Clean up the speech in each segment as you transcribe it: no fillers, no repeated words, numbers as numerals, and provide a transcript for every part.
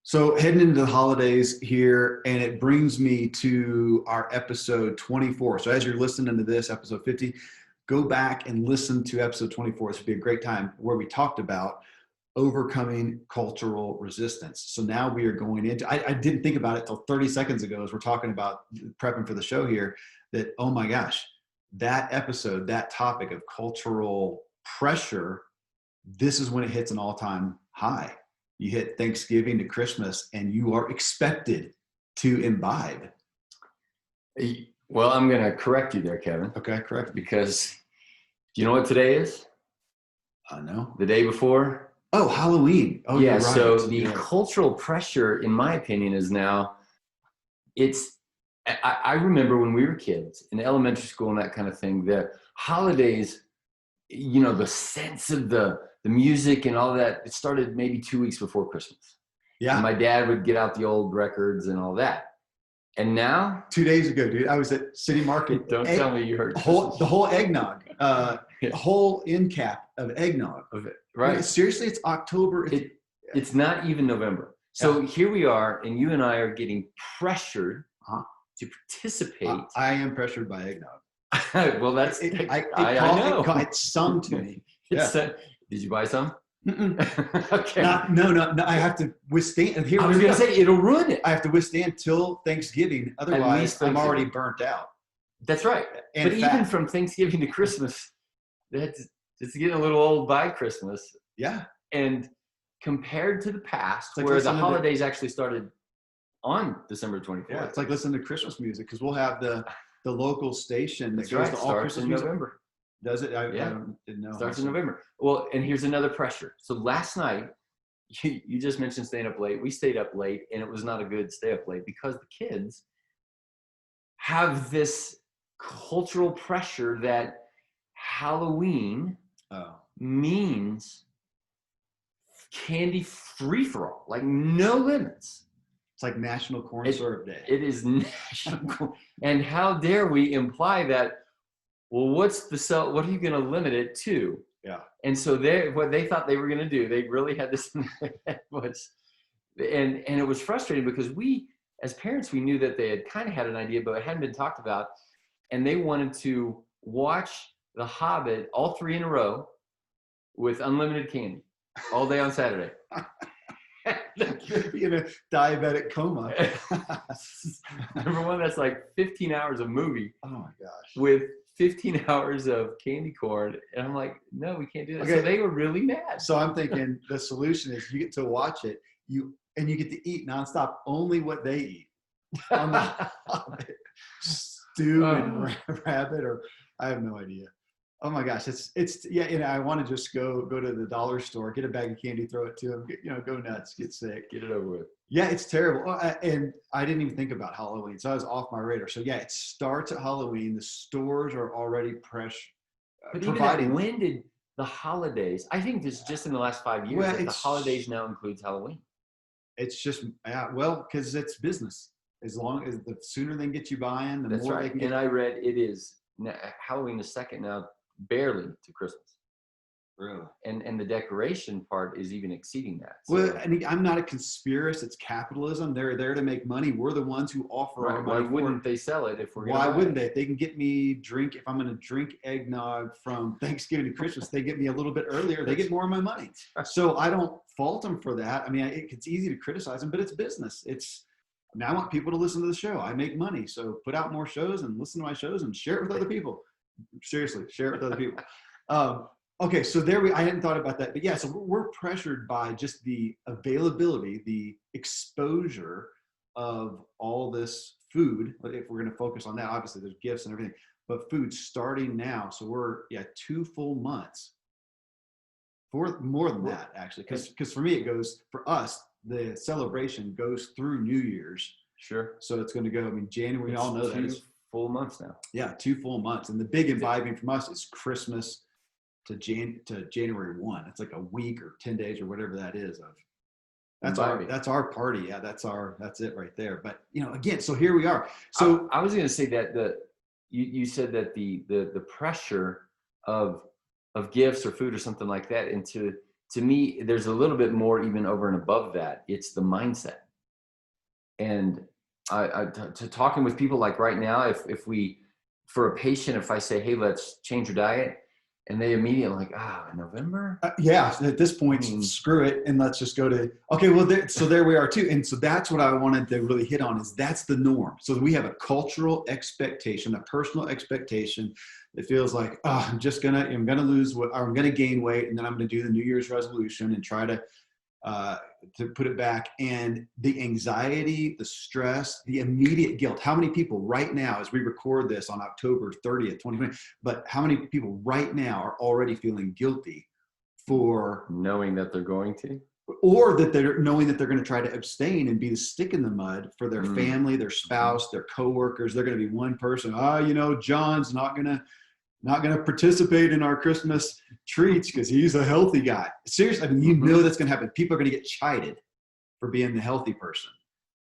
So heading into the holidays here, and it brings me to our episode 24. So as you're listening to this, episode 50, go back and listen to episode 24. This would be a great time where we talked about overcoming cultural resistance. So now we are going into, I didn't think about it till 30 seconds ago as we're talking about prepping for the show here, that, oh my gosh, that episode, that topic of cultural pressure, this is when it hits an all-time high. You hit Thanksgiving to Christmas and you are expected to imbibe. Well, I'm going to correct you there, Kevin. Okay, correct. Because do you know what today is? No. The day before? Oh, Halloween. Oh, yeah. You're right. So the cultural pressure, in my opinion, is now, I remember when we were kids in elementary school and that kind of thing, the holidays, you know, the sense of the music and all that, it started maybe 2 weeks before Christmas. Yeah. And my dad would get out the old records and all that. And now? 2 days ago, dude, I was at City Market. Don't tell me you heard the whole eggnog, whole end cap of eggnog. Of it, right. Seriously, it's October. It's not even November. So here we are, and you and I are getting pressured to participate. I am pressured by eggnog. Well, that's, I know. It's sung to me. Did you buy some? Okay. No. I have to withstand. I was going to say, it'll ruin it. I have to withstand till Thanksgiving. Otherwise, I'm already burnt out. That's right. And but even from Thanksgiving to Christmas, it's getting a little old by Christmas. Yeah. And compared to the past, like where the holidays actually started on December 24th. Yeah, it's like listening to Christmas music, because we'll have the local station that goes to all Christmas music. November. Does it? I didn't know. Starts in November. Well, and here's another pressure. So last night, you just mentioned staying up late. We stayed up late, and it was not a good stay up late because the kids have this cultural pressure that Halloween means candy free for all, like no limits. It's like National Corn Syrup Day. It is national. And how dare we imply that? Well, what are you going to limit it to? Yeah. And so what they thought they were going to do, they really had this in their head and it was frustrating because we, as parents, we knew that they had kind of had an idea, but it hadn't been talked about. And they wanted to watch The Hobbit, all 3 in a row, with unlimited candy all day on Saturday. In a diabetic coma. Number one, that's like 15 hours of movie. Oh my gosh. With 15 hours of candy corn. And I'm like, no, we can't do that. Okay. So they were really mad. So I'm thinking the solution is you get to watch it, and you get to eat nonstop only what they eat. On the Hobbit. Stew and rabbit, or I have no idea. Oh my gosh, it's I want to just go to the dollar store, get a bag of candy, throw it to them, go nuts, get sick, get it over with. Yeah, it's terrible. And I didn't even think about Halloween, so I was off my radar. So yeah, it starts at Halloween. The stores are already providing. When did the holidays? I think this is just in the last 5 years that the holidays now includes Halloween. It's just because it's business. As long as the sooner they can get you buying, the more they can get. And I read it is Halloween is second now, barely to Christmas. Really? And the decoration part is even exceeding that. So. Well, I'm not a conspiracist. It's capitalism. They're there to make money. We're the ones who offer our money. Why wouldn't they sell it if we're going to? Why wouldn't they? If they can get me if I'm going to drink eggnog from Thanksgiving to Christmas, they get me a little bit earlier. They get more of my money. So I don't fault them for that. I mean, it's easy to criticize them, but it's business. I want people to listen to the show. I make money. So put out more shows and listen to my shows and share it with other people. Seriously, share it with other people. Okay, so I hadn't thought about that. But yeah, so we're pressured by just the availability, the exposure of all this food. If we're going to focus on that, obviously there's gifts and everything, but food starting now. So we're 2 full months. For more than that, actually, because for me, it goes, for us, the celebration goes through New Year's. Sure. So it's going to go, January, we all know that. 2 full months now. Yeah, 2 full months. And the big imbibing from us is Christmas to January 1. It's like a week or 10 days or whatever that is. That's our party. Yeah, that's it right there. But again, so here we are. So I was going to say that you said that the pressure of gifts or food or something like that, and to to me, there's a little bit more even over and above that. It's the mindset. And to talking with people like right now, if we, for a patient, if I say, hey, let's change your diet, and they immediately like, November? Yeah, at this point, screw it, and let's just go to, okay, well, so there we are too. And so that's what I wanted to really hit on, is that's the norm. So we have a cultural expectation, a personal expectation that feels like, I'm going to lose what, or I'm going to gain weight, and then I'm going to do the New Year's resolution and try to put it back. And the anxiety, the stress, the immediate guilt. How many people right now, as we record this on October 30th, 2020, but how many people right now are already feeling guilty for knowing that they're going to, or that they're knowing that they're going to try to abstain and be the stick in the mud for their family, their spouse, their coworkers? They're going to be one person. John's not going to participate in our Christmas treats because he's a healthy guy. Seriously, I mean, you know that's going to happen. People are going to get chided for being the healthy person.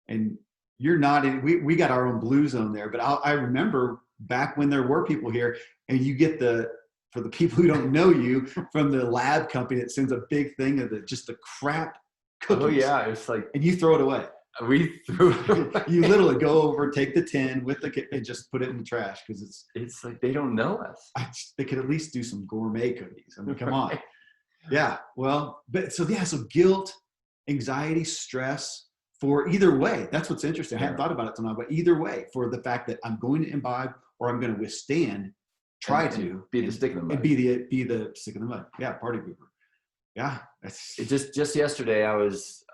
And you're not in, we got our own blue zone there. But I remember back when there were people here, and you get for the people who don't know you, from the lab company that sends a big thing of just the crap cookies. Oh yeah, it's like, and you throw it away. We threw You literally go over, take the tin with and just put it in the trash, because it's like they don't know us. They could at least do some gourmet cookies. I mean, come on. Yeah. Well, so guilt, anxiety, stress, for either way. That's what's interesting. I hadn't thought about it tonight, but either way, for the fact that I'm going to imbibe or I'm going to withstand, be the stick in the mud. And be the stick in the mud. Yeah, party pooper. Yeah. Just yesterday I was,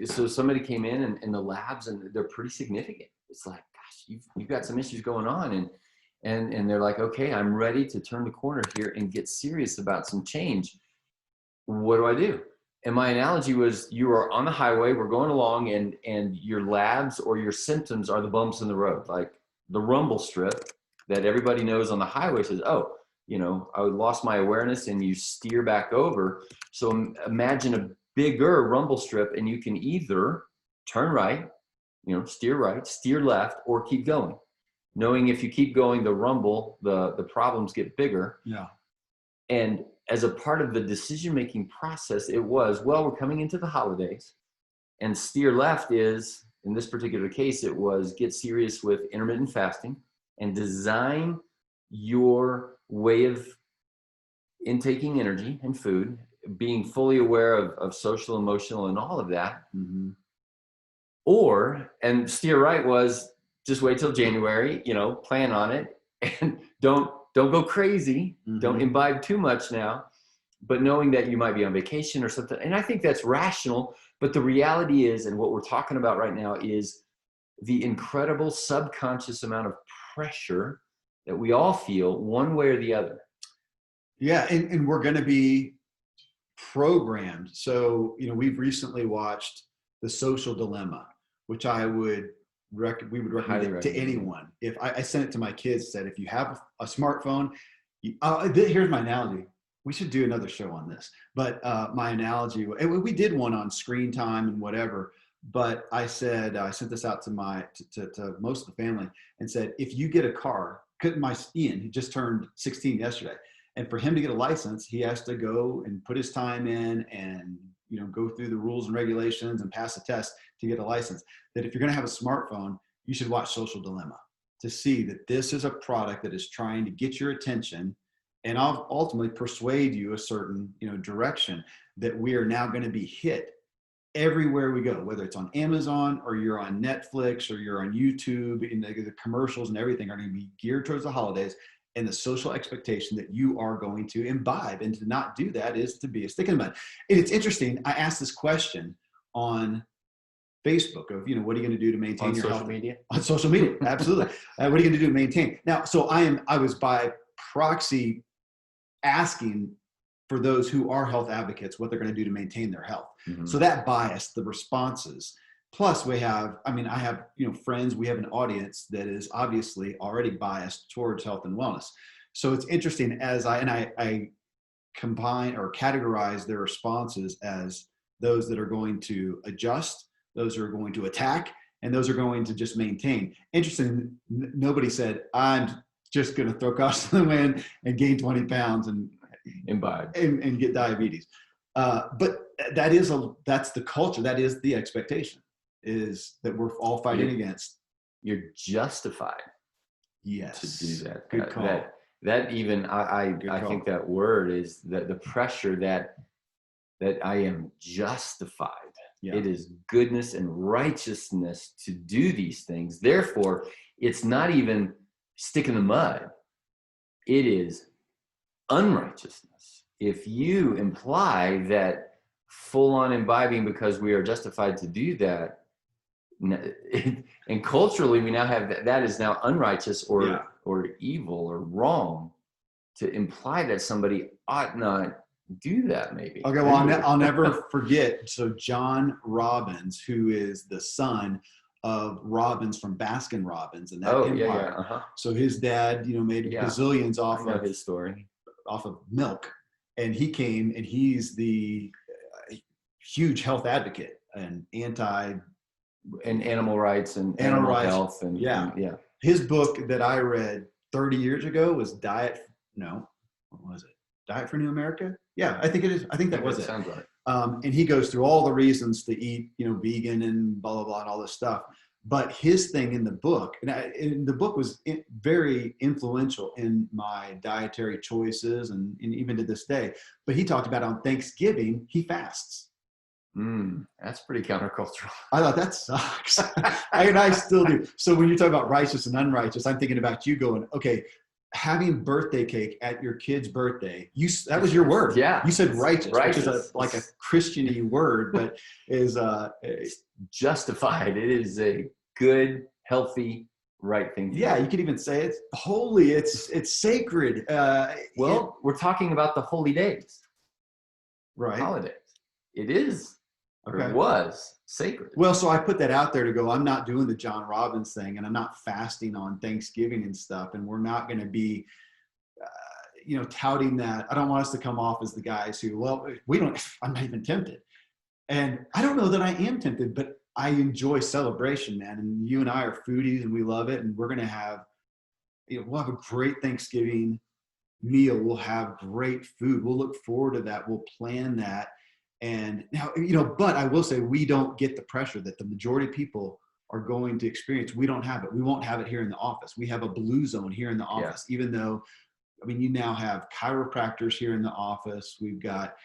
so somebody came in and the labs, and they're pretty significant. It's like, gosh, you've got some issues going on, and they're like, okay, I'm ready to turn the corner here and get serious about some change. What do I do? And my analogy was, you are on the highway, we're going along, and your labs or your symptoms are the bumps in the road, like the rumble strip that everybody knows on the highway says, I lost my awareness, and you steer back over. So imagine a bigger rumble strip, and you can either turn right, steer right, steer left, or keep going. Knowing if you keep going, the rumble, the problems get bigger. Yeah. And as a part of the decision-making process, it was, we're coming into the holidays, and steer left is, in this particular case, it was get serious with intermittent fasting and design your way of intaking energy and food, being fully aware of social, emotional, and all of that. Mm-hmm. And steer right was just wait till January, plan on it, and don't go crazy. Mm-hmm. Don't imbibe too much now, but knowing that you might be on vacation or something. And I think that's rational, but the reality is, and what we're talking about right now, is the incredible subconscious amount of pressure that we all feel one way or the other. Yeah. And we're going to be programmed. So, we've recently watched The Social Dilemma, which we would recommend it to anyone. If I sent it to my kids, said, if you have a smartphone, here's my analogy. We should do another show on this, but my analogy, we did one on screen time and whatever, but I said, I sent this out to most of the family and said, if you get a car, Ian, he just turned 16 yesterday. And for him to get a license, he has to go and put his time in and, go through the rules and regulations and pass the test to get a license. That if you're going to have a smartphone, you should watch Social Dilemma to see that this is a product that is trying to get your attention and ultimately persuade you a certain, direction, that we are now going to be hit everywhere we go, whether it's on Amazon or you're on Netflix or you're on YouTube, and the commercials and everything are going to be geared towards the holidays and the social expectation that you are going to imbibe. And to not do that is to be a stick in the mud. And it's interesting. I asked this question on Facebook of, what are you going to do to maintain your health? On social media. Absolutely. What are you going to do to maintain? Now, so I was by proxy asking for those who are health advocates what they're going to do to maintain their health. Mm-hmm. So that biased the responses. Plus I have, friends, we have an audience that is obviously already biased towards health and wellness. So it's interesting as I combine or categorize their responses as those that are going to adjust, those who are going to attack, and those are going to just maintain. Interesting. Nobody said, I'm just going to throw caution to the wind and gain 20 pounds and imbibe and get diabetes. But that's the culture. That is the expectation, is that we're all fighting against. You're justified Yes. to do that. Good call. That even I think that word is that the pressure that I am justified. Yeah. It is goodness and righteousness to do these things. Therefore, it's not even stick in the mud. It is unrighteousness. If you imply that full on imbibing because we are justified to do that, and culturally we now have that is now unrighteous or evil or wrong, to imply that somebody ought not do that. Maybe. Okay, well, I'll never forget. So John Robbins, who is the son of Robbins from Baskin Robbins and that empire. So his dad, made bazillions off of his story, off of milk, and he came, and he's the huge health advocate and animal rights and animal health and His book that I read 30 years ago was Diet for New America? Yeah, I think it is. I think that was it. Sounds right. And he goes through all the reasons to eat, vegan and blah, blah, blah, and all this stuff. But his thing in the book, and the book was very influential in my dietary choices and even to this day. But he talked about on Thanksgiving, he fasts. That's pretty countercultural. I thought that sucks. And I still do. So when you talk about righteous and unrighteous, I'm thinking about you going, okay, having birthday cake at your kid's birthday, that was your word. Yeah. You said righteous. Which is like a Christian-y word, but is it's justified. It is a good, healthy, right thing to do. You could even say it's holy, it's sacred. We're talking about the holy days. Right. Holidays. It is. Okay. It was sacred. Well, so I put that out there to go, I'm not doing the John Robbins thing, and I'm not fasting on Thanksgiving and stuff, and we're not going to be, touting that. I don't want us to come off as the guys who, I'm not even tempted. And I don't know that I am tempted, but I enjoy celebration, man. And you and I are foodies, and we love it, and we're going to have, we'll have a great Thanksgiving meal. We'll have great food. We'll look forward to that. We'll plan that. And now, but I will say we don't get the pressure that the majority of people are going to experience. We don't have it. We won't have it here in the office. We have a blue zone here in the office, even though, you now have chiropractors here in the office. We've got,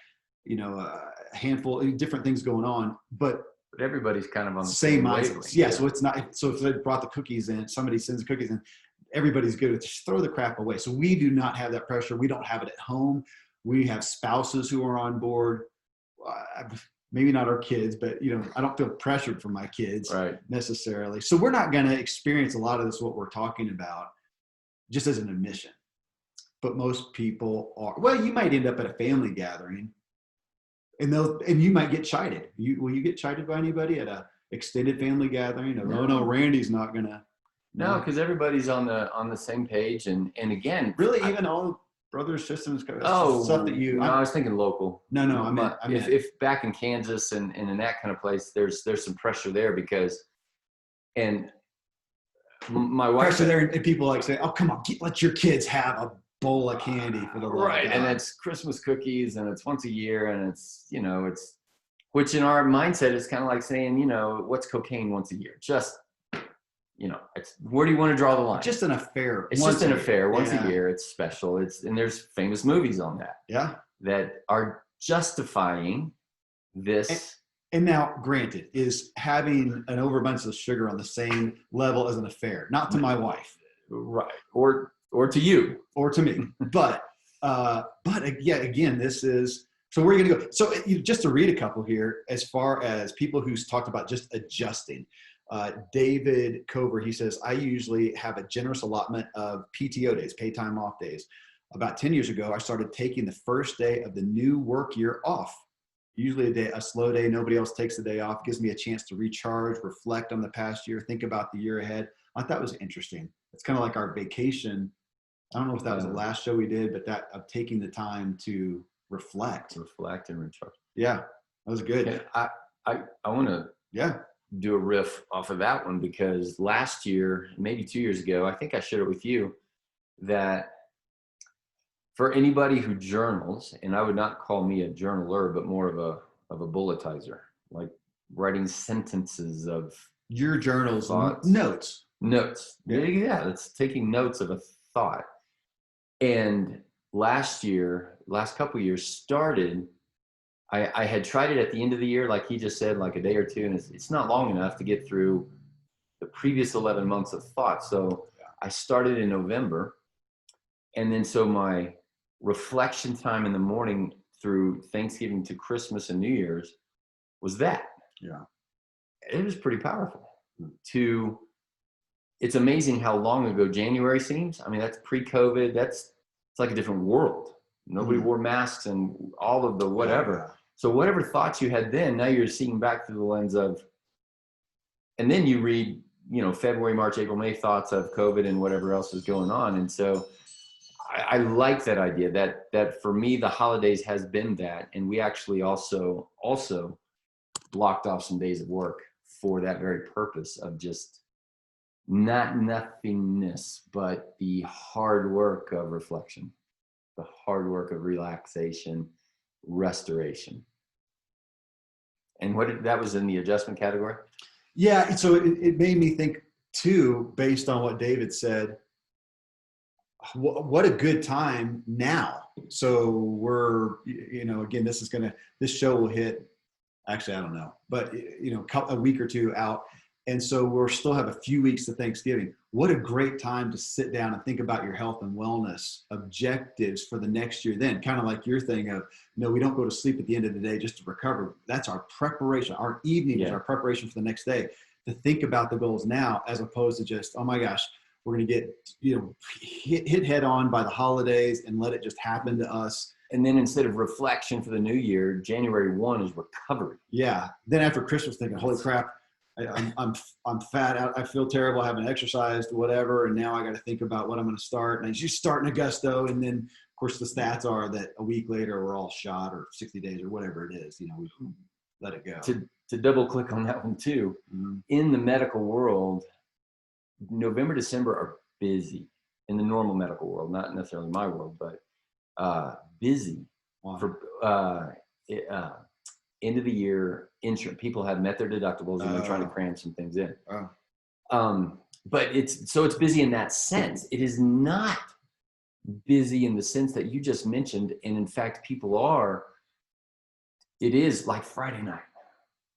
a handful of different things going on, but everybody's kind of on the same wavelength. Yeah. So it's not, so if they brought the cookies in, somebody sends the cookies in, everybody's good. Just throw the crap away. So we do not have that pressure. We don't have it at home. We have spouses who are on board. Maybe not our kids, but I don't feel pressured for my kids necessarily. So we're not going to experience a lot of this, what we're talking about, just as an admission. But most people are. Well, you might end up at a family gathering, and you might get chided. Will you get chided by anybody at a extended family gathering? No, Randy's not going to. No, because everybody's on the same page, and again, really, even all brothers, systems, stuff that you. No, I was thinking local. No, I mean, if back in Kansas and in that kind of place, there's some pressure there because, and my wife. Pressure there, and people like say, "Oh, come on, let your kids have a bowl of candy for the love of God." And it's Christmas cookies, and it's once a year, and it's it's, which in our mindset is kind of like saying, what's cocaine once a year? Just. It's where do you want to draw the line? Just an affair. It's just an affair once a year. It's special. And there's famous movies on that. Yeah. That are justifying this. And now, granted, is having an overabundance of sugar on the same level as an affair, not to my wife, right? Or to you, or to me. But again, this is. So where are you going to go? So just to read a couple here, as far as people who's talked about just adjusting. David Cover, he says, I usually have a generous allotment of PTO days, paid time off days. About 10 years ago, I started taking the first day of the new work year off. Usually a slow day, nobody else takes the day off. Gives me a chance to recharge, reflect on the past year, think about the year ahead. I thought it was interesting. It's kind of like our vacation. I don't know if that was the last show we did, but that of taking the time to reflect. Reflect and recharge. Yeah, that was good. Yeah, I want to do a riff off of that one, because last year, maybe 2 years ago, I think I shared it with you, that for anybody who journals, and I would not call me a journaler, but more of a bulletizer, like writing sentences of Your journals, thoughts. notes. Notes. Yeah, it's taking notes of a thought. And last couple of years started, I had tried it at the end of the year, like he just said, like a day or two, and it's not long enough to get through the previous 11 months of thought. So I started in November, and then so my reflection time in the morning through Thanksgiving to Christmas and New Year's was that. Yeah. It was pretty powerful. It's amazing how long ago January seems. I mean, that's pre-COVID. It's like a different world. Nobody wore masks and all of the whatever. So whatever thoughts you had then, now you're seeing back through the lens of, and then you read, February, March, April, May thoughts of COVID and whatever else is going on. And so I like that idea that for me, the holidays has been that. And we actually also blocked off some days of work for that very purpose of just not nothingness, but the hard work of reflection, the hard work of relaxation, restoration. And that was in the adjustment category? Yeah. So it made me think too, based on what David said, what a good time now. So we're, again, this show will hit, actually, I don't know, but a week or two out. And so we'll still have a few weeks to Thanksgiving. What a great time to sit down and think about your health and wellness objectives for the next year. Then kind of like your thing of, we don't go to sleep at the end of the day just to recover. That's our preparation. Our evening is our preparation for the next day, to think about the goals now, as opposed to just, oh my gosh, we're going to get, hit head on by the holidays and let it just happen to us. And then instead of reflection for the new year, January 1 is recovery. Yeah. Then after Christmas, thinking, holy crap, I'm fat. I feel terrible. I haven't exercised, whatever. And now I got to think about what I'm going to start. And I just start in Augusto. And then, of course, the stats are that a week later we're all shot, or 60 days or whatever it is. We let it go. To double click on that one too, in the medical world, November, December are busy in the normal medical world, not necessarily my world, but busy. Wow. For end of the year insurance. People have met their deductibles and they're trying to cram some things in. But it's busy in that sense. It is not busy in the sense that you just mentioned. And in fact, it is like Friday night,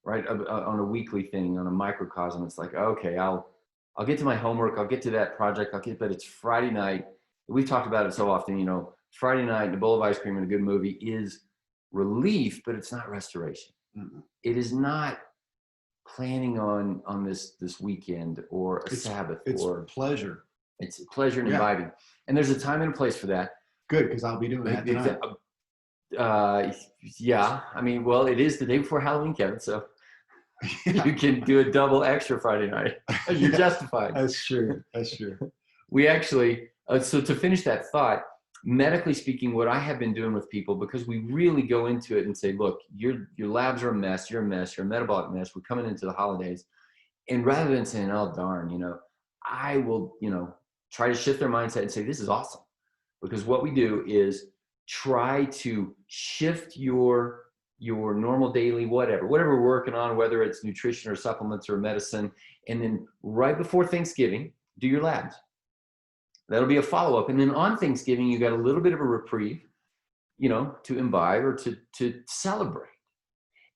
right? On a weekly thing, on a microcosm. It's like, okay, I'll get to my homework. I'll get to that project. But it's Friday night. We've talked about it so often, Friday night and a bowl of ice cream and a good movie is relief, but it's not restoration. It is not planning on this weekend or a Sabbath. It's pleasure. It's pleasure and imbibing. And there's a time and a place for that. Good, because I'll be doing that tonight. Yeah. I mean, well, it is the day before Halloween, Kevin, so you can do a double extra Friday night. You're justified. That's true. We actually, so to finish that thought, medically speaking, what I have been doing with people, because we really go into it and say, look, your labs are a mess, you're a mess, you're a metabolic mess, we're coming into the holidays. And rather than saying, oh, darn, I will, try to shift their mindset and say, this is awesome. Because what we do is try to shift your normal daily, whatever we're working on, whether it's nutrition or supplements or medicine. And then right before Thanksgiving, do your labs. That'll be a follow-up. And then on Thanksgiving, you got a little bit of a reprieve, to imbibe or to celebrate.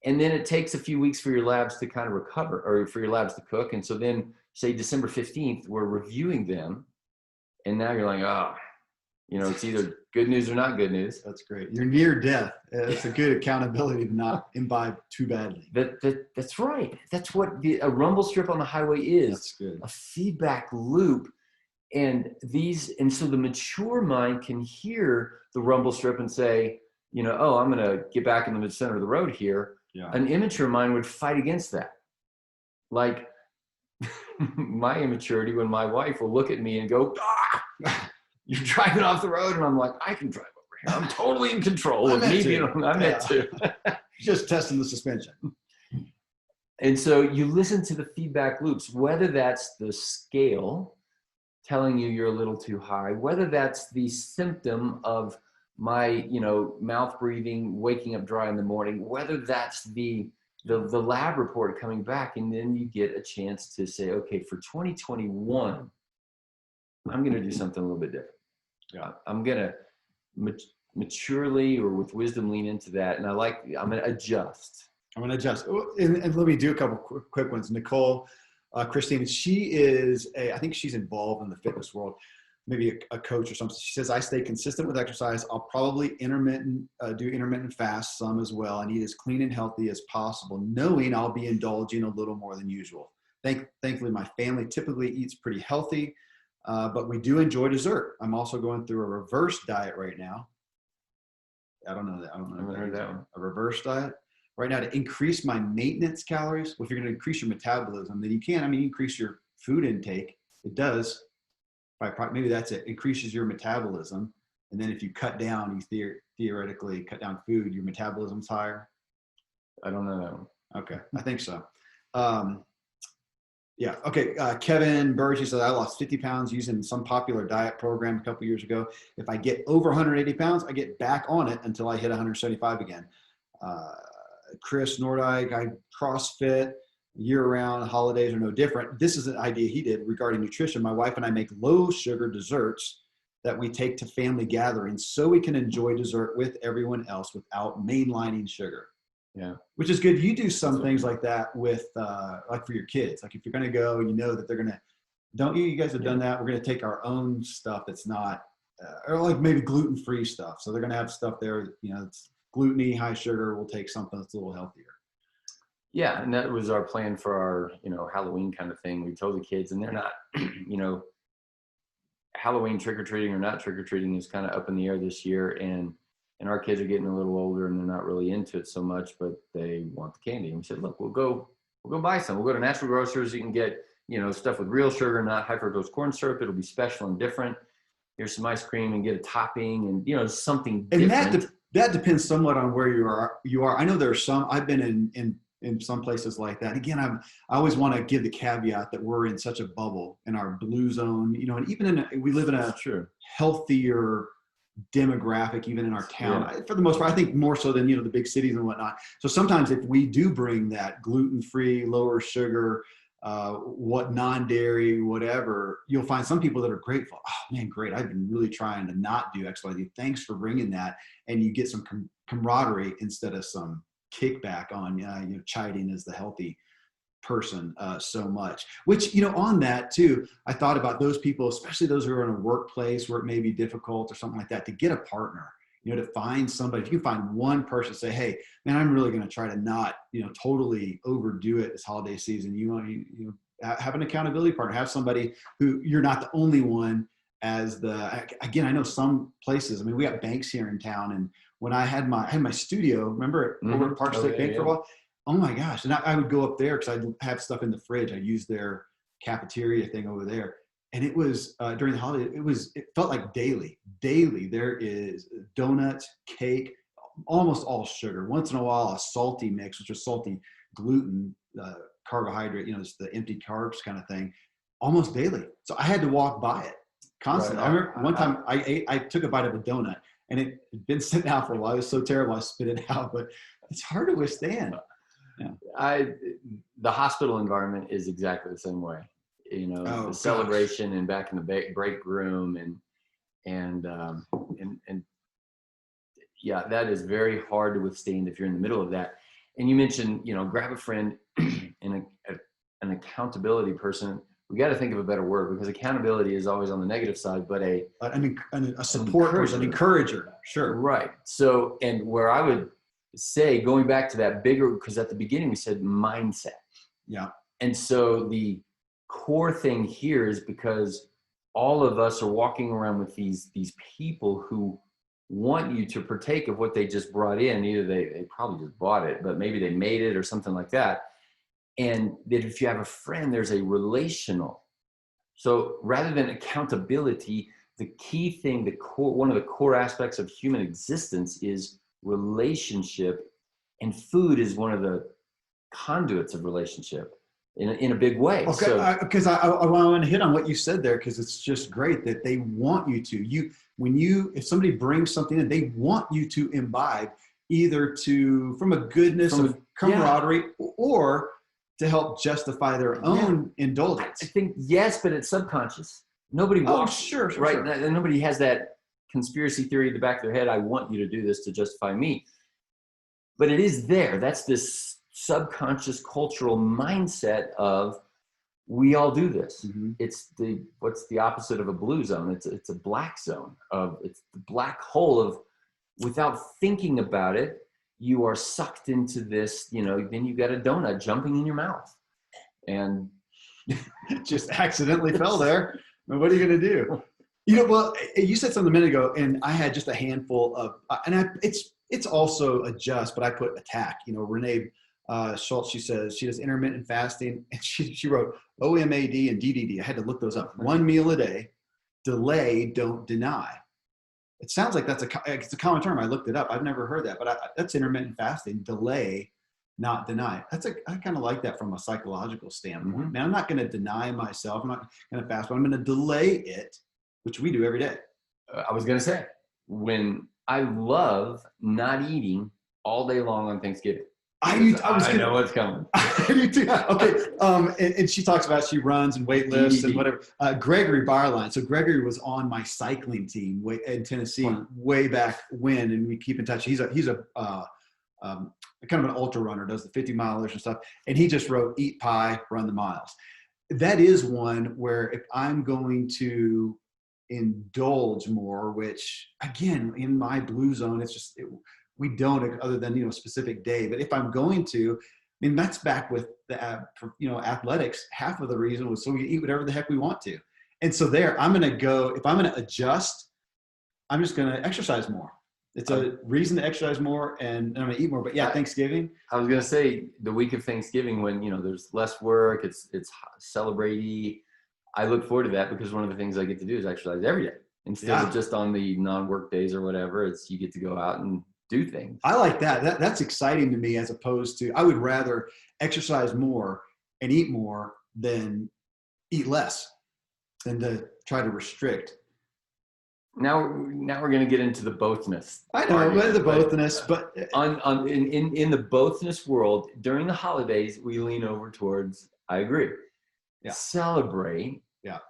And then it takes a few weeks for your labs to kind of recover, or for your labs to cook. And so then, say December 15th, we're reviewing them. And now you're like, it's either good news or not good news. That's great. You're near death. It's a good accountability to not imbibe too badly. That's right. That's what a rumble strip on the highway is. That's good. A feedback loop. And so the mature mind can hear the rumble strip and say, oh, I'm going to get back in the mid-center of the road here. Yeah. An immature mind would fight against that. Like my immaturity, when my wife will look at me and go, you're driving off the road. And I'm like, I can drive over here. I'm totally in control of me. I meant to. Just testing the suspension. And so you listen to the feedback loops, whether that's the scale telling you you're a little too high, whether that's the symptom of my, mouth breathing, waking up dry in the morning, whether that's the lab report coming back, and then you get a chance to say, okay, for 2021, I'm going to do something a little bit different. Yeah. I'm going to maturely or with wisdom lean into that. And I'm going to adjust. And let me do a couple quick ones. Nicole, Christine, I think she's involved in the fitness world, maybe a coach or something. She says, I stay consistent with exercise. I'll probably do intermittent fast some as well, and eat as clean and healthy as possible, knowing I'll be indulging a little more than usual. Thankfully, my family typically eats pretty healthy, but we do enjoy dessert. I'm also going through a reverse diet right now. I don't know that. I haven't heard that one. A reverse diet right now to increase my maintenance calories. Well, if you're going to increase your metabolism, then you can. Increase your food intake. It does. Maybe that's it. Increases your metabolism, and then if you cut down, you theoretically cut down food, your metabolism's higher. I don't know that one. Okay, I think so. Yeah. Okay. Kevin Burge, he says, I lost 50 pounds using some popular diet program a couple years ago. If I get over 180 pounds, I get back on it until I hit 175 again. Chris Nordyke, I CrossFit year round, holidays are no different. This is an idea he did regarding nutrition. My wife and I make low sugar desserts that we take to family gatherings so we can enjoy dessert with everyone else without mainlining sugar. Yeah. Which is good. You do some things like that with, like for your kids. Like if you're going to go and you know that they're going to, don't you? You guys have done that. We're going to take our own stuff that's not, or like maybe gluten-free stuff. So they're going to have stuff there, it's gluten-y, high sugar. We'll take something that's a little healthier. Yeah. And that was our plan for our, Halloween kind of thing. We told the kids, and they're not, Halloween trick-or-treating or not trick-or-treating is kind of up in the air this year. And our kids are getting a little older and they're not really into it so much, but they want the candy. And we said, look, we'll go buy some. We'll go to natural grocers. You can get, stuff with real sugar, not high fructose corn syrup. It'll be special and different. Here's some ice cream and get a topping and, something different. And that depends somewhat on where you are. I know there are some, I've been in some places like that. Again, I always want to give the caveat that we're in such a bubble in our blue zone, and even we live in a healthier demographic even in our town, for the most part. I think more so than the big cities and whatnot. So sometimes if we do bring that gluten-free, lower sugar, non-dairy, whatever, you'll find some people that are grateful. Oh man, great! I've been really trying to not do XYZ. Thanks for bringing that, and you get some camaraderie instead of some kickback on chiding as the healthy person so much. Which, on that too, I thought about those people, especially those who are in a workplace where it may be difficult or something like that, to get a partner, to find somebody. If you can find one person, say, hey, man, I'm really going to try to not, totally overdo it this holiday season. You have an accountability partner, have somebody who you're not the only one again, I know some places, we got banks here in town, and when I had my studio, remember over at Park State Bank for a while? Oh my gosh. And I would go up there because I'd have stuff in the fridge. I used their cafeteria thing over there. And it was during the holiday, it felt like daily. There is donuts, cake, almost all sugar. Once in a while, a salty mix, which is salty gluten, carbohydrate, it's the empty carbs kind of thing, almost daily. So I had to walk by it constantly. Right. I remember one time I took a bite of a donut and it had been sitting out for a while. It was so terrible I spit it out, but it's hard to withstand. Yeah. The hospital environment is exactly the same way. The celebration and back in the break room and yeah, that is very hard to withstand if you're in the middle of that. And you mentioned, grab a friend and an accountability person. We got to think of a better word, because accountability is always on the negative side, but a support person, encourager. Sure. Right. So, and where I would say, going back to that bigger, because at the beginning we said mindset. Yeah. And so the core thing here is because all of us are walking around with these people who want you to partake of what they just brought in. Either they probably just bought it, but maybe they made it or something like that. And that if you have a friend, there's a relational. So rather than accountability, the key thing, one of the core aspects of human existence is relationship, and food is one of the conduits of relationship. in a big way. Okay, So because I want to hit on what you said there, because it's just great that they want you to. If somebody brings something in, they want you to imbibe, either from a goodness of camaraderie, or to help justify their own indulgence. I think yes, but it's subconscious. Nobody walks. Sure, right? Sure. Nobody has that conspiracy theory in the back of their head. I want you to do this to justify me. But it is there. That's this subconscious cultural mindset of we all do this. Mm-hmm. It's what's the opposite of a blue zone? It's a black zone it's the black hole of, without thinking about it, you are sucked into this, then you got a donut jumping in your mouth. And just accidentally fell there. What are you going to do? Well, you said something a minute ago, and I had just a handful of, it's also a just, but I put attack. Renee Schultz, she says she does intermittent fasting, and she wrote OMAD and DDD. I had to look those up. 1 meal a day, delay, don't deny. It sounds like it's a common term. I looked it up. I've never heard that, but that's intermittent fasting. Delay, not deny. I kind of like that from a psychological standpoint. Mm-hmm. Man, I'm not going to deny myself. I'm not going to fast, but I'm going to delay it, which we do every day. I was going to say, when I love not eating all day long on Thanksgiving. I know what's coming. You too. Okay. And she talks about, she runs and weight lifts and whatever. Gregory Barline. So Gregory was on my cycling team in Tennessee way back when, and we keep in touch. He's a kind of an ultra runner, does the 50 milers and stuff. And he just wrote, eat pie, run the miles. That is one where if I'm going to indulge more, which again, in my blue zone, it's just, we don't, other than, a specific day. But if I'm going to, that's back with the, athletics. Half of the reason was so we eat whatever the heck we want to. And so I'm going to go, if I'm going to adjust, I'm just going to exercise more. It's a reason to exercise more, and I'm going to eat more. But yeah, Thanksgiving. I was going to say the week of Thanksgiving, when, there's less work, it's celebrate-y. I look forward to that, because one of the things I get to do is exercise every day instead of just on the non-work days or whatever. It's, you get to go out and do things. I like that. That's exciting to me, as opposed to, I would rather exercise more and eat more than eat less, than to try to restrict. Now we're going to get into the bothness. I know, the bothness, but in the bothness world, during the holidays, we lean over towards, I agree, celebrate. Yeah.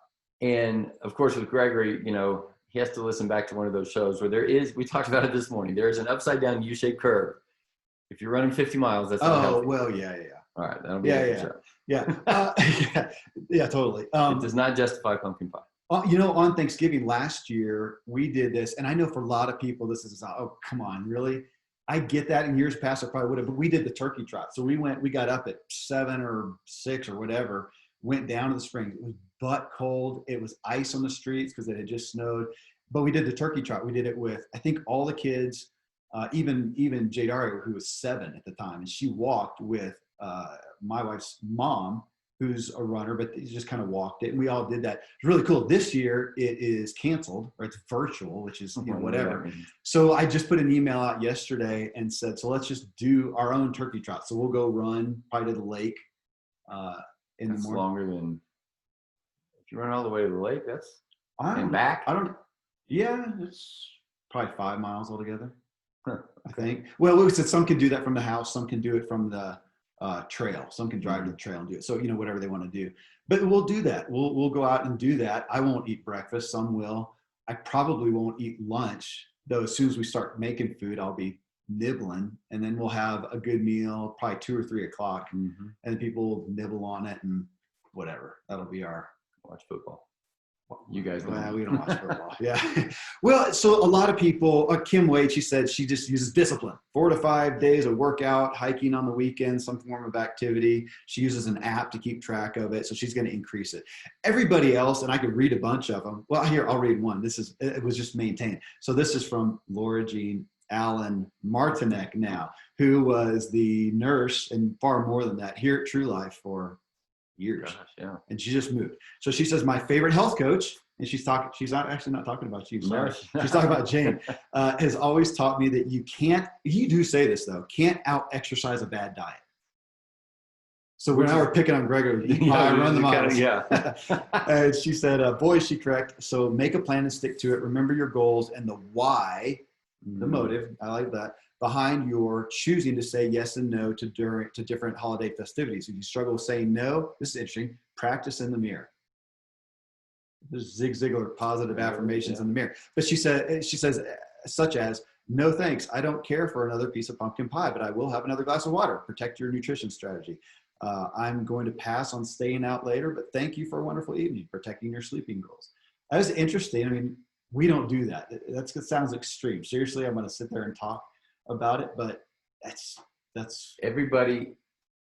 And of course, with Gregory, he has to listen back to one of those shows where we talked about it this morning. There is an upside down U-shaped curve. If you're running 50 miles, that's not healthy. Well, yeah. All right, that'll be a show. Yeah, totally. It does not justify pumpkin pie. On Thanksgiving last year, we did this, and I know for a lot of people, this is, oh, come on, really? I get that. In years past, I probably would have, but we did the turkey trot. So we got up at 7 or 6 or whatever, went down to the springs. It was butt cold. It was ice on the streets because it had just snowed. But we did the turkey trot. We did it with, I think, all the kids, even Jadaria, who was 7 at the time, and she walked with my wife's mom, who's a runner, but he just kind of walked it, and we all did that. It's really cool. This year it is canceled, or it's virtual, which is whatever. So I just put an email out yesterday and said, so let's just do our own turkey trot. So we'll go run probably to the lake in the morning. Longer than, if you run all the way to the lake, and back. It's probably 5 miles altogether. I think. Well, we said some can do that from the house, some can do it from the trail. Some can drive to the trail and do it. So, whatever they want to do. But we'll do that. We'll go out and do that. I won't eat breakfast. Some will. I probably won't eat lunch, though. As soon as we start making food, I'll be nibbling, and then we'll have a good meal, probably 2 or 3 o'clock, and people will nibble on it and whatever. That'll be our watch football. You guys don't. We don't watch football. Yeah. Well, so a lot of people, Kim Wade, she said she just uses discipline. 4 to 5 days of workout, hiking on the weekends, some form of activity. She uses an app to keep track of it. So she's going to increase it. Everybody else, and I could read a bunch of them. Well, here, I'll read one. It was just maintained. So this is from Laura Jean Allen Martinek now, who was the nurse and far more than that here at True Life for years. Gosh, yeah. And she just moved. So she says, my favorite health coach, and she's not actually not talking about you, sorry. She's talking about Jane, has always taught me that you do say this though, can't out exercise a bad diet. So now we're picking on Gregory. I run the models. Yeah. And she said, boy, is she correct. So make a plan and stick to it. Remember your goals and the why, the motive, I like that, behind your choosing to say yes and no to different holiday festivities. If you struggle with saying no, this is interesting, practice in the mirror. There's Zig Ziglar positive affirmations in the mirror. But she says, such as, no thanks, I don't care for another piece of pumpkin pie, but I will have another glass of water. Protect your nutrition strategy. I'm going to pass on staying out later, but thank you for a wonderful evening, protecting your sleeping goals. That was interesting. I mean, we don't do that. That sounds extreme. Seriously, I'm going to sit there and talk about it, but that's everybody,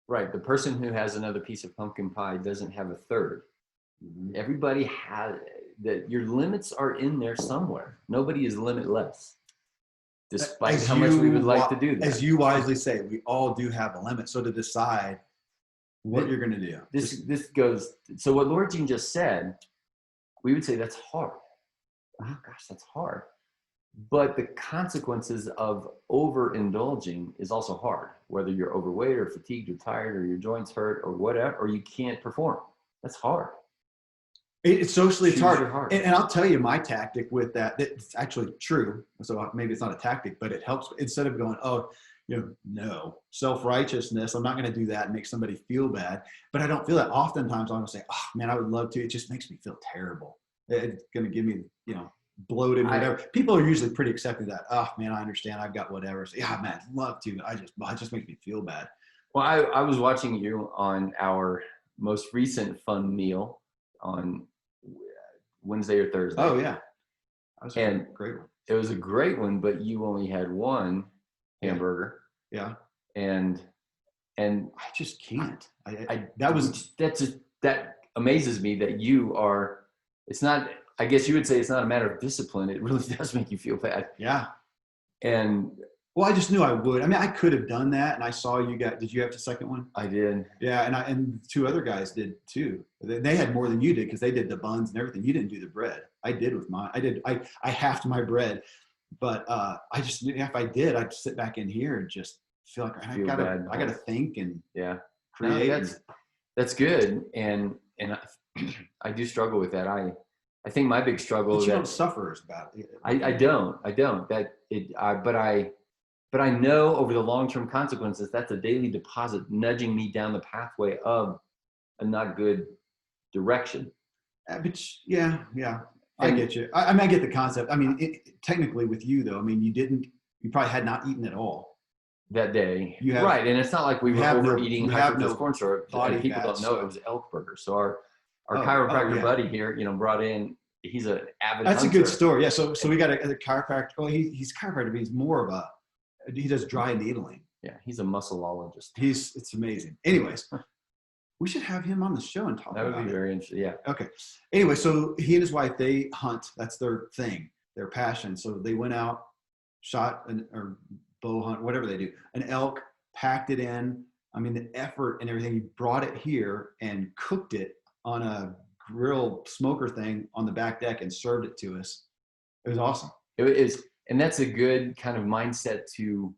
right? The person who has another piece of pumpkin pie doesn't have a third. Everybody has that. Your limits are in there somewhere. Nobody is limitless, despite how much we would like to do that. As you wisely say, we all do have a limit. So to decide what you're going to do. This goes, so what Laura Jean just said, we would say that's hard. Oh gosh, that's hard. But the consequences of overindulging is also hard, whether you're overweight or fatigued or tired or your joints hurt or whatever, or you can't perform. That's hard. It's socially it's hard. hard. And I'll tell you my tactic with that. It's actually true. So maybe it's not a tactic, but it helps. Instead of going, no, self-righteousness, I'm not going to do that and make somebody feel bad. But I don't feel that. Oftentimes I'm going to say, oh man, I would love to. It just makes me feel terrible. It's going to give me, bloated, whatever. People are usually pretty accepting of that. Oh man, I understand. I've got whatever. So, yeah, man, I'd love to. It just makes me feel bad. Well, I was watching you on our most recent fun meal on Wednesday or Thursday. Oh yeah. That was a great one. It was a great one, but you only had one hamburger. Yeah. And I just can't. That amazes me that you are, it's not, I guess you would say it's not a matter of discipline. It really does make you feel bad. Yeah. And well, I just knew I would. I mean, I could have done that. And I saw did you have the second one? I did. Yeah. And two other guys did too. They had more than you did because they did the buns and everything. You didn't do the bread. I did with mine. I halved my bread, but I just knew if I did, I'd sit back in here and just feel like I gotta think and create. No, that's good. And I do struggle with that. I think my big struggle but you don't suffer as bad. I don't. But I know over the long-term consequences, that's a daily deposit nudging me down the pathway of a not good direction. But yeah. I get you. I mean, I get the concept. I mean, technically with you though, I mean, you probably had not eaten at all that day. Right. And it's not like we were overeating corn syrup. People don't know it was elk burger. So our chiropractor buddy here, brought in, he's an avid That's hunter. A good story. Yeah. So we got a chiropractor. Well, he's a chiropractor, but he's more of he does dry needling. Yeah. He's a muscleologist. It's amazing. Anyways, we should have him on the show and talk about it. That would be very interesting. Yeah. Okay. Anyway, so he and his wife, they hunt. That's their thing, their passion. So they went out, shot or bow hunt, whatever they do, an elk, packed it in. I mean, the effort and everything. He brought it here and cooked it on a grill smoker thing on the back deck and served it to us. It was awesome. It is, and that's a good kind of mindset to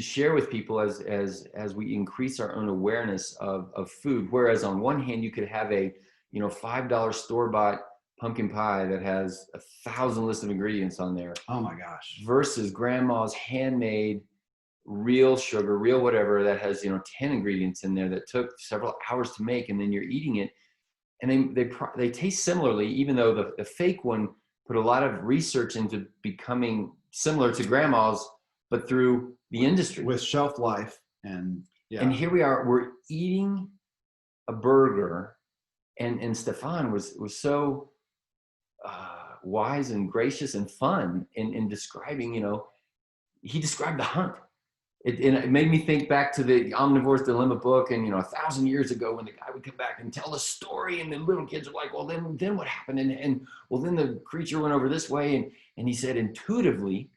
share with people as we increase our own awareness of food. Whereas on one hand, you could have a $5 store-bought pumpkin pie that has 1,000 lists of ingredients on there. Oh my gosh! Versus grandma's handmade, real sugar, real whatever that has 10 ingredients in there that took several hours to make, and then you're eating it. And they taste similarly, even though the fake one put a lot of research into becoming similar to grandma's, but through the industry. With shelf life and here we are, we're eating a burger, and Stefan was so wise and gracious and fun in describing, he described the hunt. It made me think back to the Omnivore's Dilemma book, and 1,000 years ago when the guy would come back and tell a story, and the little kids are like, well, then what happened? And well, then the creature went over this way, and he said intuitively,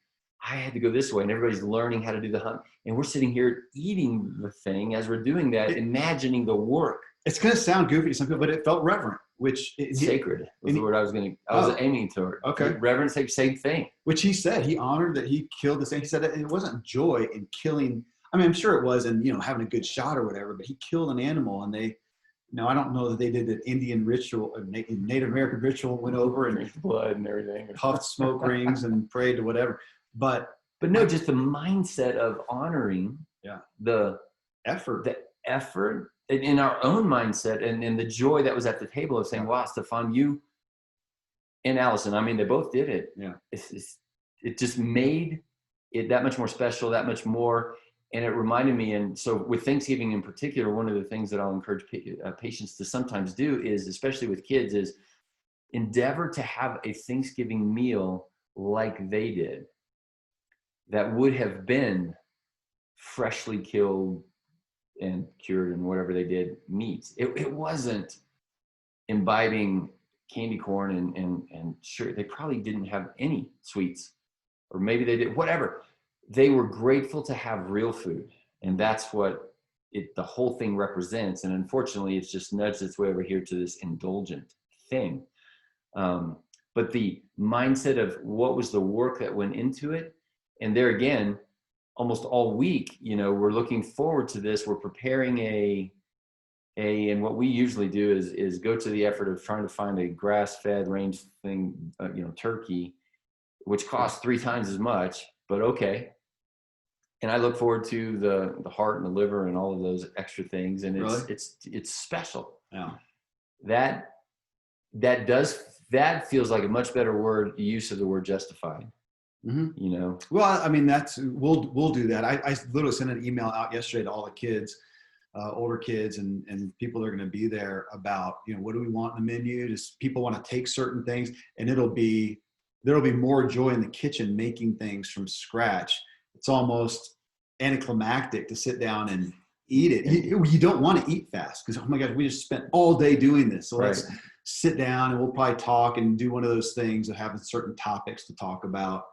I had to go this way, and everybody's learning how to do the hunt, and we're sitting here eating the thing as we're doing that, imagining the work. It's going to sound goofy to some people, but it felt reverent, which sacred was the word I was aiming toward. Okay. Reverence, same thing. Which he said, he honored that he killed this thing. He said it wasn't joy in killing. I mean, I'm sure it was, and having a good shot or whatever. But he killed an animal, and they, I don't know that they did the Indian ritual, or Native American ritual, went over and Drank blood and everything. puffed smoke rings and prayed to whatever. But no, just the mindset of honoring the effort, in our own mindset, and the joy that was at the table of saying, wow, Stefan, you and Allison, I mean, they both did it. Yeah. It just made it that much more special, that much more. And it reminded me, and so with Thanksgiving in particular, one of the things that I'll encourage patients to sometimes do is, especially with kids, is endeavor to have a Thanksgiving meal like they did, that would have been freshly killed and cured and whatever they did meats. It wasn't imbibing candy corn and sure, they probably didn't have any sweets, or maybe they did, whatever. They were grateful to have real food, and that's what the whole thing represents. And unfortunately, it's just nudged its way over here to this indulgent thing. But the mindset of what was the work that went into it, and there again, almost all week, we're looking forward to this. We're preparing and what we usually do is go to the effort of trying to find a grass-fed range thing, turkey, which costs 3 times as much, but okay. And I look forward to the heart and the liver and all of those extra things. And it's special. Yeah. That feels like a much better use of the word justified. Mm-hmm. Well, I mean, we'll do that. I literally sent an email out yesterday to all the kids, older kids and people that are going to be there about, what do we want in the menu? Does people want to take certain things, and there'll be more joy in the kitchen making things from scratch. It's almost anticlimactic to sit down and eat it. You don't want to eat fast because, oh my gosh, we just spent all day doing this. So let's sit down and we'll probably talk and do one of those things of having certain topics to talk about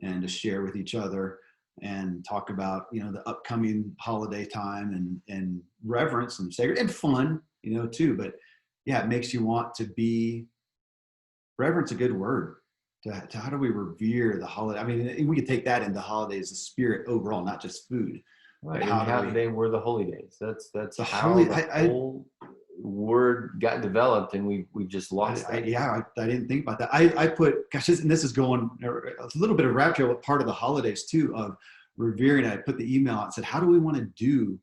and to share with each other and talk about, the upcoming holiday time and reverence and sacred and fun, too. But yeah, it makes you want to be, reverence a good word. To how do we revere the holiday? I mean, we could take that into holidays, the spirit overall, not just food. Right. How they were the holy days. That's the how the whole word got developed, and we've just lost that. I didn't think about that. I put, gosh, and this is going a little bit of rabbit trail with part of the holidays too, of revering. I put the email out and said, how do we want to do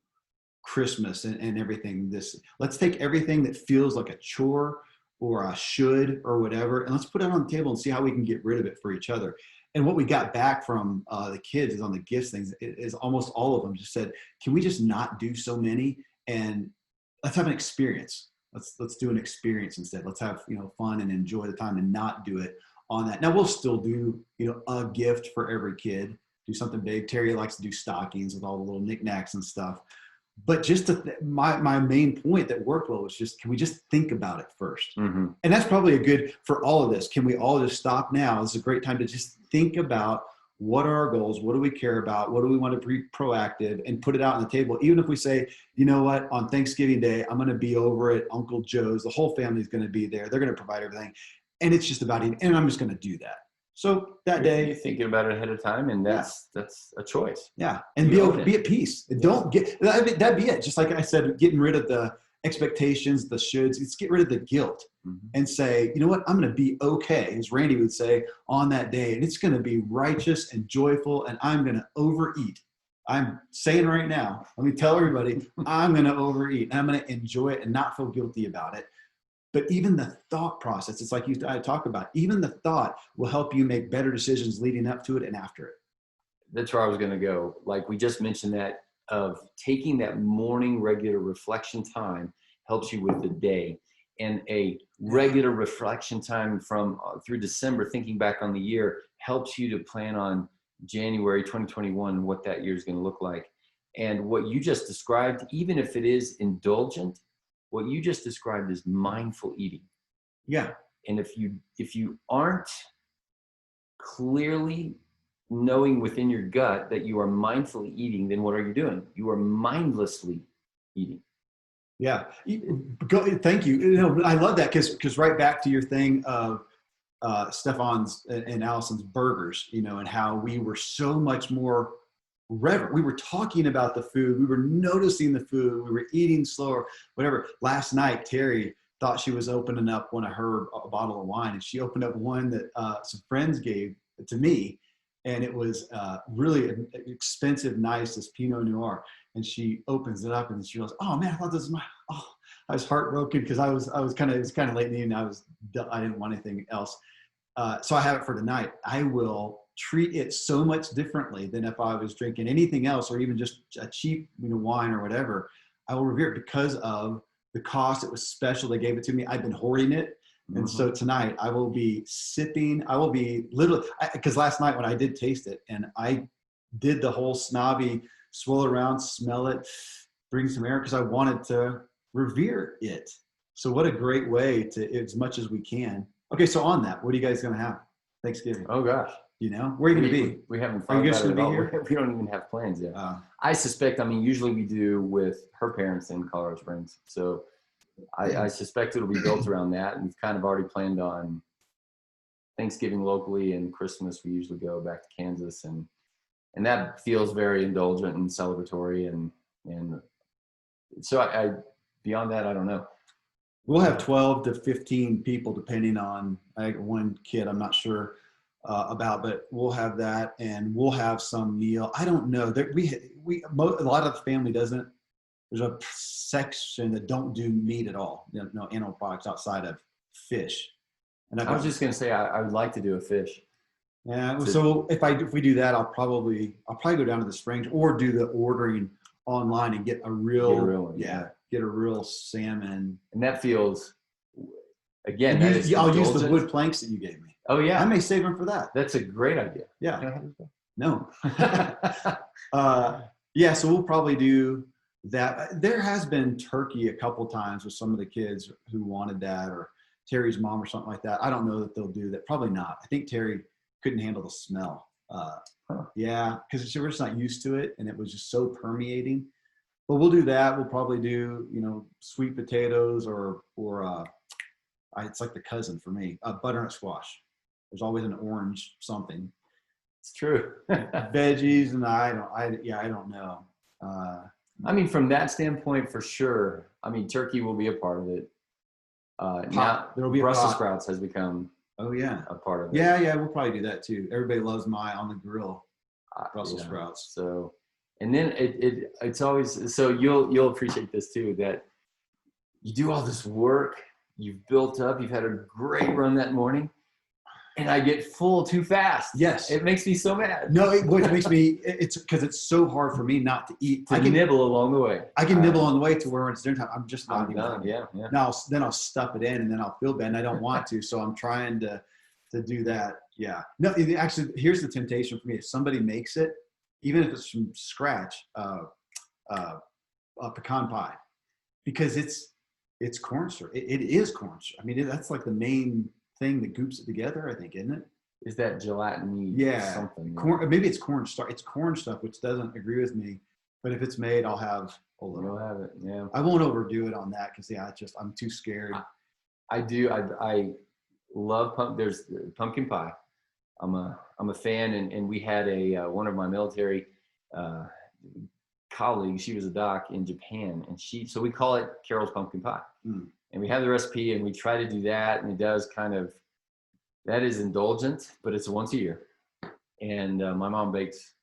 Christmas and everything? Let's take everything that feels like a chore or a should or whatever, and let's put it on the table and see how we can get rid of it for each other. And what we got back from the kids is on the gifts things is almost all of them just said, can we just not do so many and let's have an experience. Let's do an experience instead. Let's have, fun and enjoy the time and not do it on that. Now we'll still do, a gift for every kid, do something big. Terry likes to do stockings with all the little knickknacks and stuff. But just my main point that worked well was just, can we just think about it first? Mm-hmm. And that's probably a good for all of this. Can we all just stop now? It's a great time to just think about what are our goals? What do we care about? What do we want to be proactive and put it out on the table? Even if we say, you know what, on Thanksgiving Day, I'm going to be over at Uncle Joe's. The whole family is going to be there. They're going to provide everything. And it's just about eating. And I'm just going to do that. So that day, you're thinking about it ahead of time, and that's a choice. Yeah, and be at peace. Don't that'd be it. Just like I said, getting rid of the expectations, the shoulds. Let's get rid of the guilt and say, you know what, I'm going to be okay, as Randy would say, on that day, and it's going to be righteous and joyful, and I'm going to overeat. I'm saying right now, let me tell everybody, I'm going to overeat, and I'm going to enjoy it and not feel guilty about it. But even the thought process, it's like I talk about, even the thought will help you make better decisions leading up to it and after it. That's where I was going to go. Like we just mentioned, that of taking that morning regular reflection time helps you with the day, and a regular reflection time from through December, thinking back on the year, helps you to plan on January 2021, what that year is going to look like. And what you just described, even if it is indulgent, what you just described is mindful eating. Yeah. And if you aren't clearly knowing within your gut that you are mindfully eating, then what are you doing? You are mindlessly eating. Yeah. Thank you. I love that because right back to your thing of Stefan's and Allison's burgers, and how we were so much more reverent. We were talking about the food. We were noticing the food. We were eating slower, whatever. Last night, Terry thought she was opening up one of her a bottle of wine, and she opened up one that some friends gave to me. And it was really an expensive, nice, this Pinot Noir. And she opens it up and she goes, "Oh man, I thought this was my," oh, I was heartbroken because it was kind of late in the evening. I didn't want anything else. So I have it for tonight. I will treat it so much differently than if I was drinking anything else or even just a cheap, wine or whatever. I will revere it because of the cost. It was special. They gave it to me. I've been hoarding it. And so tonight I will be sipping. I will be literally, because last night when I did taste it and I did the whole snobby swirl around, smell it, bring some air, because I wanted to revere it. So what a great way to, as much as we can. Okay, so on that, what are you guys going to have Thanksgiving? Oh gosh. Where are you going to be? We haven't Are thought you about just it going at to be all. here? We don't even have plans yet. I suspect, usually we do with her parents in Colorado Springs. So I suspect it'll be built around that. And we've kind of already planned on Thanksgiving locally, and Christmas we usually go back to Kansas, and that feels very indulgent and celebratory. And so I beyond that, I don't know. We'll have 12 to 15 people, depending on one kid I'm not sure about, but we'll have that, and we'll have some meal. I don't know that a lot of the family doesn't. There's a section that don't do meat at all. No animal products outside of fish. And I was just going to say I would like to do a fish. Yeah. So if we do that, I'll probably go down to the Springs or do the ordering online and get a real salmon. And that feels, again, I'll use the wood planks that you gave me. Oh yeah, I may save them for that. That's a great idea. Yeah. No. Yeah. So we'll probably do that. There has been turkey a couple times with some of the kids who wanted that, or Terry's mom or something like that. I don't know that they'll do that. Probably not. I think Terry couldn't handle the smell. Yeah, because we're just not used to it, and it was just so permeating. But we'll do that. We'll probably do, sweet potatoes or it's like the cousin for me, butternut squash. There's always an orange something. It's true. Veggies, and I don't know. From that standpoint, for sure. Turkey will be a part of it. Now there'll be Brussels sprouts has become a part of it. Yeah, we'll probably do that too. Everybody loves my on the grill Brussels sprouts. So, and then it's always, so you'll appreciate this too, that you do all this work, you've built up, you've had a great run that morning, and I get full too fast. Yes. It makes me so mad. No, which makes me, it's because it's so hard for me not to eat. I can nibble along the way. I can nibble on the way to where it's dinner time. I'm just not even done. Yeah. Now, then I'll stuff it in, and then I'll feel bad, and I don't want to. So I'm trying to do that. Yeah. No, actually, here's the temptation for me. If somebody makes it, even if it's from scratch, pecan pie, because it's cornstarch. It is cornstarch. That's like the main thing that goops it together, I think, isn't it? Is that gelatin-y? Yeah. Something. Maybe it's cornstarch. It's corn stuff, which doesn't agree with me. But if it's made, I'll have a little. You'll have it. Yeah. I won't overdo it on that because I'm too scared. I do. I love there's pumpkin pie. I'm a fan, and we had one of my military colleagues. She was a doc in Japan, and so we call it Carol's pumpkin pie. And we have the recipe, and we try to do that, and it does that is indulgent, but it's once a year. And my mom bakes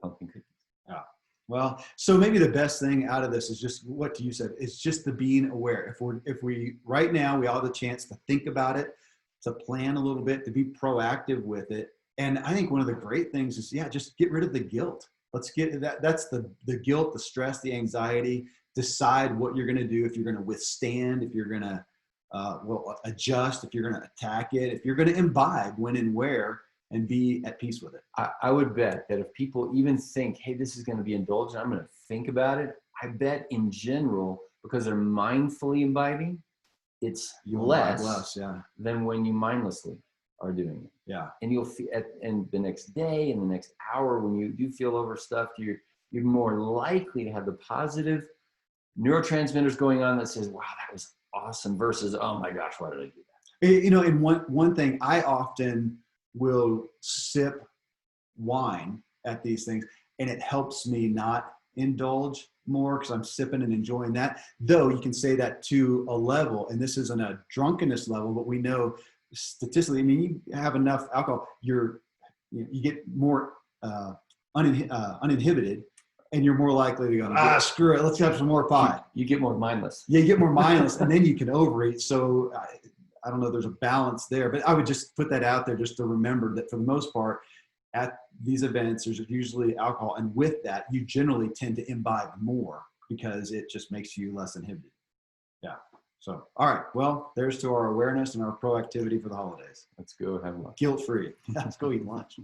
pumpkin cookies. Yeah. Well, so maybe the best thing out of this is just what you said. It's just the being aware. If we right now we all have the chance to think about it, to plan a little bit, to be proactive with it. And I think one of the great things is, just get rid of the guilt. Let's get that. That's the guilt, the stress, the anxiety. Decide what you're going to do, if you're going to withstand, if you're going to adjust, if you're going to attack it, if you're going to imbibe when and where, and be at peace with it. I would bet that if people even think, hey, this is going to be indulgent, I'm going to think about it. I bet in general, because they're mindfully imbibing, it's less than when you mindlessly are doing it. Yeah. And you'll feel, and the next day and the next hour, when you do feel overstuffed, you're more likely to have the positive neurotransmitters going on that says, wow, that was awesome, versus, oh my gosh, why did I do that? And one thing, I often will sip wine at these things, and it helps me not indulge more because I'm sipping and enjoying that. Though you can say that to a level, and this isn't a drunkenness level, but we know statistically, I mean, you have enough alcohol, you get more uninhibited, and you're more likely to go, screw it, let's have some more pie. You get more mindless. Yeah, you get more mindless, and then you can overeat. So I don't know, there's a balance there, but I would just put that out there just to remember that for the most part, at these events, there's usually alcohol. And with that, you generally tend to imbibe more because it just makes you less inhibited. Yeah. So, all right. Well, there's to our awareness and our proactivity for the holidays. Let's go have lunch. Guilt-free. Let's go eat lunch.